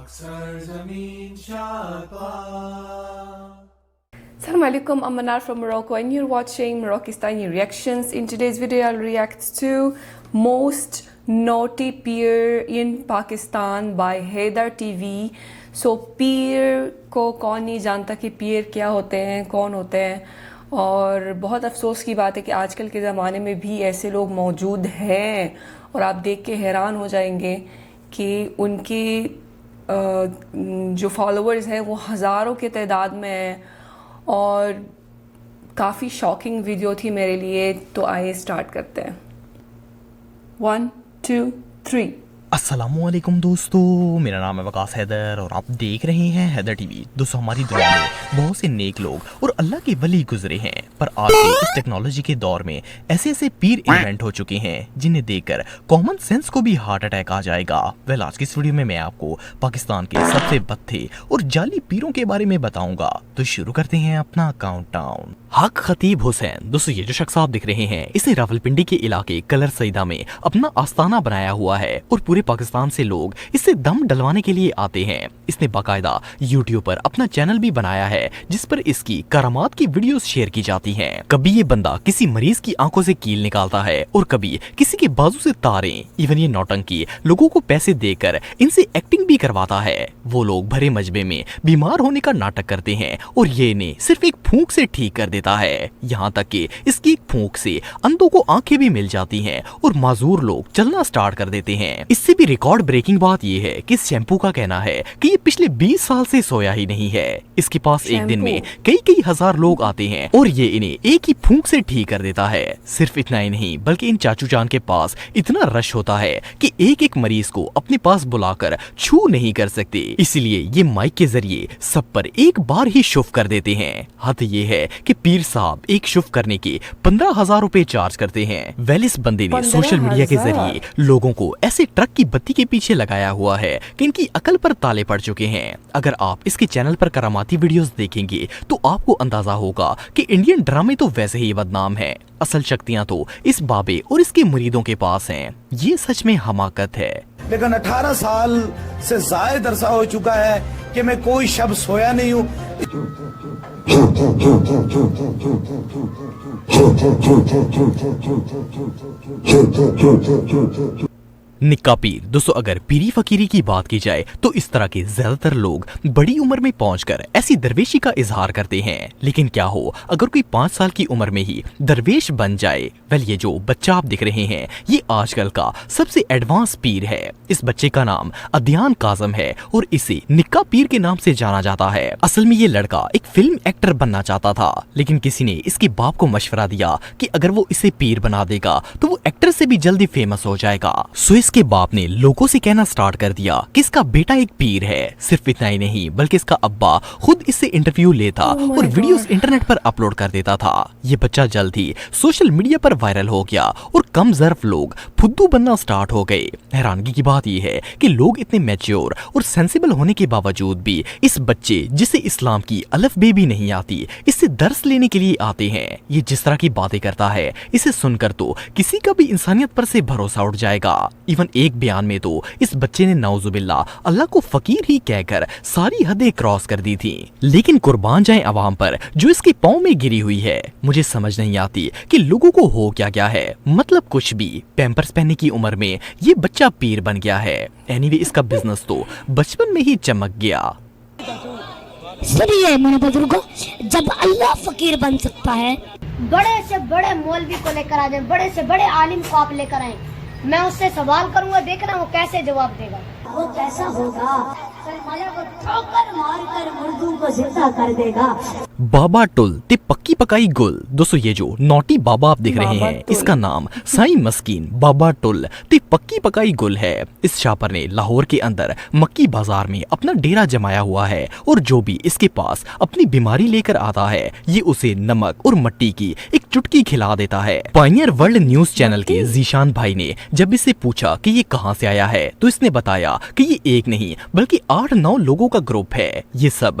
Assalamu alaikum, I'm Manar from Morocco and you're watching Moroccistani Reactions. In today's video I'll react to Most Naughty Peer in Pakistan by Haidar TV. So peer کو کون نہیں جانتا کہ peer کیا ہوتے ہیں, کون ہوتے ہیں, اور بہت افسوس کی بات ہے کہ آج کل کے زمانے میں بھی ایسے لوگ موجود ہیں اور آپ دیکھ کے حیران ہو جائیں گے کہ ان کی جو فالوورز ہیں وہ ہزاروں کی تعداد میں ہیں. اور کافی شاکنگ ویڈیو تھی میرے لیے, تو آئیے اسٹارٹ کرتے ہیں. 1 2 3. السلام علیکم دوستو, میرا نام ہے وقاص حیدر اور آپ دیکھ رہے ہیں حیدر ٹی وی. دوستو ہماری دنیا میں بہت سے نیک لوگ اور اللہ کے ولی گزرے ہیں, پر آج کے اس ٹیکنالوجی کے دور میں ایسے پیر ایونٹ ہو چکے ہیں جنہیں دیکھ کر کامن سینس کو بھی ہارٹ اٹیک آ جائے گا. آج کی اس ویڈیو میں آپ کو پاکستان کے سب سے بدھے اور جعلی پیروں کے بارے میں بتاؤں گا. تو شروع کرتے ہیں اپنا کاؤنٹ ڈاؤن. حق خطیب حسین. دوستو یہ جو شخص آپ دکھ رہے ہیں اس نے راولپنڈی کے علاقے کلر سیدہ میں اپنا آستانہ بنایا ہوا ہے اور پورے پاکستان سے لوگ اس سے دم ڈلوانے کے لیے آتے ہیں. اس نے باقاعدہ یوٹیوب پر اپنا چینل بھی بنایا ہے جس پر اس کی کرامات کی ویڈیوز شیئر کی جاتی ہیں. کبھی یہ بندہ کسی مریض کی آنکھوں سے کیل نکالتا ہے اور کبھی کسی کے بازو سے تاریں. ایون یہ نوٹنکی لوگوں کو پیسے دے کر ان سے ایکٹنگ بھی کرواتا ہے. وہ لوگ بھرے مجمع میں بیمار ہونے کا ناٹک کرتے ہیں اور یہ انہیں صرف ایک پھونک سے ٹھیک کر دیتا ہے. یہاں تک کہ اس کی ایک پھونک سے اندھوں کو آنکھیں بھی مل جاتی ہیں اور معذور لوگ چلنا سٹارٹ کر دیتے ہیں. اس سے بھی ریکارڈ بریکنگ بات یہ ہے کہ اس شیمپو کا کہنا ہے کہ یہ پچھلے 20 سال سے سویا ہی نہیں ہے. اس کے پاس ایک دن میں کئی ہزار لوگ آتے ہیں اور یہ انہیں ایک ہی پھونک سے ٹھیک کر دیتا ہے. صرف اتنا ہی نہیں بلکہ ان چاچو جان کے پاس اتنا رش ہوتا ہے کہ ایک مریض کو اپنے پاس بلا کر چھو نہیں کر سکتے, اس لیے یہ مائک کے ذریعے سب پر ایک بار ہی شف کر دیتے ہیں. حد یہ ہے کہ پیر صاحب ایک شف کرنے کے 15,000 روپے چارج کرتے ہیں. اس بندے نے سوشل میڈیا کے ذریعے لوگوں کو ایسے ٹرک کی بتی کے پیچھے لگایا ہوا ہے کہ ان کی عقل پر تالے پڑ چکے ہیں. اگر آپ اس کے چینل پر کراماتی ویڈیوز دیکھیں گے تو آپ کو اندازہ ہوگا کہ انڈین ڈرامے تو ویسے ہی بدنام ہیں, اصل شکتیاں تو اس بابے اور اس کے مریدوں کے پاس ہیں. یہ سچ میں حماقت ہے. لیکن 18 سال سے زائد عرصہ ہو چکا ہے کہ میں کوئی شب سویا نہیں ہوں. نکا پیر. دوستو اگر پیری فقیری کی بات کی جائے تو اس طرح کے زیادہ تر لوگ بڑی عمر میں پہنچ کر ایسی درویشی کا اظہار کرتے ہیں. لیکن کیا ہو اگر کوئی 5 سال کی عمر میں ہی درویش بن جائے. یہ جو بچہ آپ دکھ رہے ہیں یہ آج کل کا سب سے ایڈوانس پیر ہے. اس بچے کا نام ادیان کاظم ہے اور اسے نکا پیر کے نام سے جانا جاتا ہے. اصل میں یہ لڑکا ایک فلم ایکٹر بننا چاہتا تھا, لیکن کسی نے اس کے باپ کو مشورہ دیا کہ اگر وہ اسے پیر بنا دے گا تو وہ ایکٹر سے بھی جلدی فیمس ہو جائے گا. اس کے باپ نے لوگوں سے کہنا سٹارٹ کر دیا کہ اس کا بیٹا ایک پیر ہے. صرف اتنا ہی نہیں بلکہ اس کا ابا خود اس سے انٹرویو لیتا اور ویڈیوز انٹرنیٹ پر اپلوڈ کر دیتا تھا. یہ بچہ جلد ہی سوشل میڈیا پر وائرل ہو گیا اور کم ظرف لوگ پھدو بننا سٹارٹ ہو گئے. حیرانگی کی بات یہ ہے کہ لوگ اتنے میچور اور سینسیبل ہونے کے باوجود بھی اس بچے جسے اسلام کی الف بے بھی نہیں آتی اس سے درس لینے کے لیے آتے ہیں. یہ جس طرح کی باتیں کرتا ہے اسے سن کر تو کسی کا بھی انسانیت پر سے بھروسہ اٹھ جائے گا. ایون ایک بیان میں تو اس بچے نے نعوذ باللہ اللہ کو فقیر ہی کہہ کر ساری حدیں کراس کر دی تھی. لیکن قربان جائیں عوام پر جو اس کے پاؤں میں گری ہوئی ہے. مجھے سمجھ نہیں آتی کہ لوگوں کو ہو کیا ہے, مطلب کچھ بھی. پیمپرز پہننے کی عمر میں یہ بچہ پیر بن گیا ہے. اینی وے اس کا بزنس تو بچپن میں ہی چمک گیا. سنیے میرے بزرگوں, جب اللہ فقیر بن سکتا ہے, بڑے سے بڑے مولوی کو لے کر آ جائیں, بڑے سے بڑے عالم کو آپ لے کر آئیں, میں اس سے سوال کروں گا, دیکھنا وہ کیسے جواب دے گا. وہ کیسا ہوگا؟ ٹھوکر مار کر مردوں کو زندہ کر دے گا. بابا ٹل تے پکی پکائی گل. دوستو یہ جو نوٹی بابا آپ دیکھ رہے ہیں اس کا نام سائیں مسکین بابا ٹل تے پکی پکائی گل ہے. اس شاپر نے لاہور کے اندر مکی بازار میں اپنا ڈیرا جمایا ہوا ہے اور جو بھی اس کے پاس اپنی بیماری لے کر آتا ہے یہ اسے نمک اور مٹی کی ایک چٹکی کھلا دیتا ہے. پائنیئر ورلڈ نیوز چینل کے ذیشان بھائی نے جب اس سے پوچھا کہ یہ کہاں سے آیا ہے تو اس نے بتایا کہ یہ ایک نہیں بلکہ 8-9 لوگوں کا گروپ ہے. یہ سب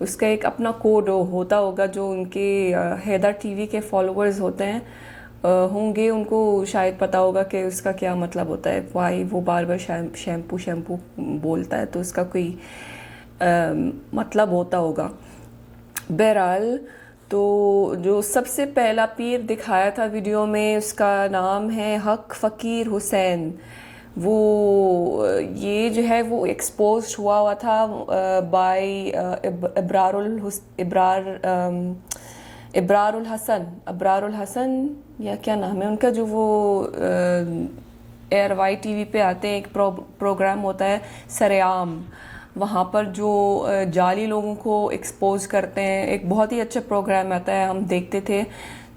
اس کا ایک اپنا کوڈ ہوتا ہوگا. جو ان کے حیدر ٹی وی کے فالوورز ہوتے ہیں ہوں گے, ان کو شاید پتہ ہوگا کہ اس کا کیا مطلب ہوتا ہے, وائی وہ بار بار شیمپو بولتا ہے, تو اس کا کوئی مطلب ہوتا ہوگا. بہرحال تو جو سب سے پہلا پیر دکھایا تھا ویڈیو میں, اس کا نام ہے حق فقیر حسین. وہ یہ جو ہے وہ ایکسپوزڈ ہوا تھا بائی ابرار الحسن یا کیا نام ہے ان کا, جو وہ ایئر وائی ٹی وی پہ آتے ہیں, ایک پروگرام ہوتا ہے سرعام, وہاں پر جو جعلی لوگوں کو ایکسپوز کرتے ہیں. ایک بہت ہی اچھا پروگرام آتا ہے, ہم دیکھتے تھے.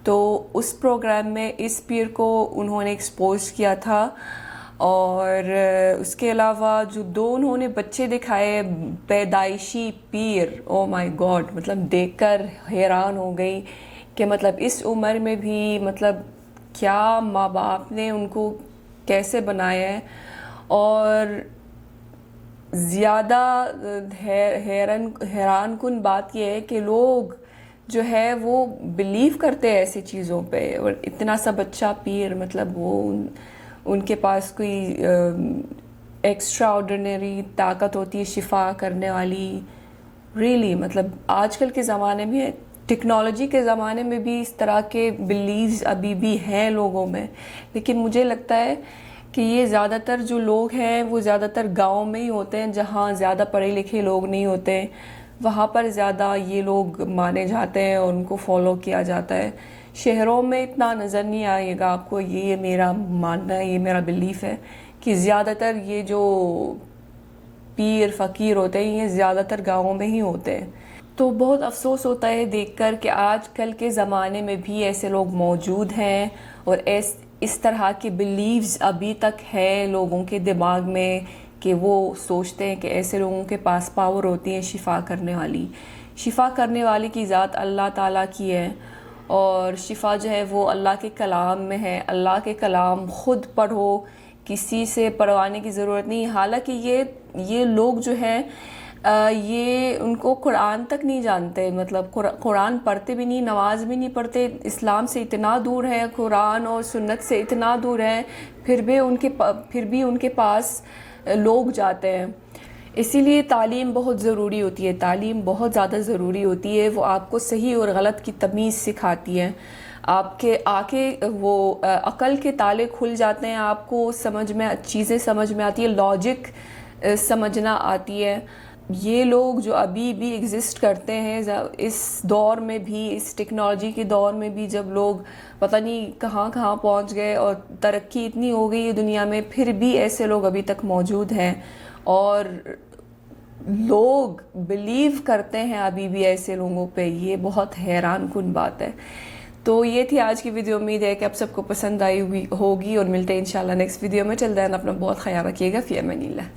تو اس پروگرام میں اس پیر کو انہوں نے ایکسپوز کیا تھا. اور اس کے علاوہ جو 2 انہوں نے بچے دکھائے پیدائشی پیر, او مائی گاڈ, مطلب دیکھ کر حیران ہو گئی کہ مطلب اس عمر میں بھی مطلب کیا ماں باپ نے ان کو کیسے بنایا ہے. اور زیادہ حیران کن بات یہ ہے کہ لوگ جو ہے وہ بلیو کرتے ہیں ایسی چیزوں پہ, اور اتنا سا بچہ پیر, مطلب وہ ان کے پاس کوئی ایکسٹرا آرڈینری طاقت ہوتی ہے شفا کرنے والی. ریئلی مطلب آج کل کے زمانے میں, ٹیکنالوجی کے زمانے میں بھی اس طرح کے بلیوز ابھی بھی ہیں لوگوں میں. لیکن مجھے لگتا ہے کہ یہ زیادہ تر جو لوگ ہیں وہ زیادہ تر گاؤں میں ہی ہوتے ہیں, جہاں زیادہ پڑھے لکھے لوگ نہیں ہوتے. وہاں پر زیادہ یہ لوگ مانے جاتے ہیں اور ان کو فالو کیا جاتا ہے. شہروں میں اتنا نظر نہیں آئے گا آپ کو. یہ میرا ماننا ہے, یہ میرا بلیف ہے کہ زیادہ تر یہ جو پیر فقیر ہوتے ہیں یہ زیادہ تر گاؤں میں ہی ہوتے ہیں. تو بہت افسوس ہوتا ہے دیکھ کر کہ آج کل کے زمانے میں بھی ایسے لوگ موجود ہیں, اور اس طرح کے بلیوز ابھی تک ہے لوگوں کے دماغ میں, کہ وہ سوچتے ہیں کہ ایسے لوگوں کے پاس پاور ہوتی ہے شفا کرنے والی. شفا کرنے والی کی ذات اللہ تعالیٰ کی ہے, اور شفا جو ہے وہ اللہ کے کلام میں ہے. اللہ کے کلام خود پڑھو, کسی سے پڑھوانے کی ضرورت نہیں. حالانکہ یہ لوگ جو ہیں یہ ان کو قرآن تک نہیں جانتے, مطلب قرآن پڑھتے بھی نہیں, نماز بھی نہیں پڑھتے, اسلام سے اتنا دور ہے, قرآن اور سنت سے اتنا دور ہے, پھر بھی ان کے پاس لوگ جاتے ہیں. اسی لیے تعلیم بہت ضروری ہوتی ہے, تعلیم بہت زیادہ ضروری ہوتی ہے. وہ آپ کو صحیح اور غلط کی تمیز سکھاتی ہے. آپ کے وہ عقل کے تالے کھل جاتے ہیں, آپ کو چیزیں سمجھ میں آتی ہے, لاجک سمجھنا آتی ہے. یہ لوگ جو ابھی بھی ایگزسٹ کرتے ہیں اس دور میں بھی, اس ٹیکنالوجی کے دور میں بھی, جب لوگ پتہ نہیں کہاں پہنچ گئے اور ترقی اتنی ہو گئی ہے دنیا میں, پھر بھی ایسے لوگ ابھی تک موجود ہیں اور لوگ بلیو کرتے ہیں ابھی بھی ایسے لوگوں پہ. یہ بہت حیران کن بات ہے. تو یہ تھی آج کی ویڈیو. امید ہے کہ آپ سب کو پسند آئی ہوگی, اور ملتے ہیں انشاءاللہ نیکسٹ ویڈیو میں. چل دین اپنا بہت خیال رکھیے گا. فی امان اللہ.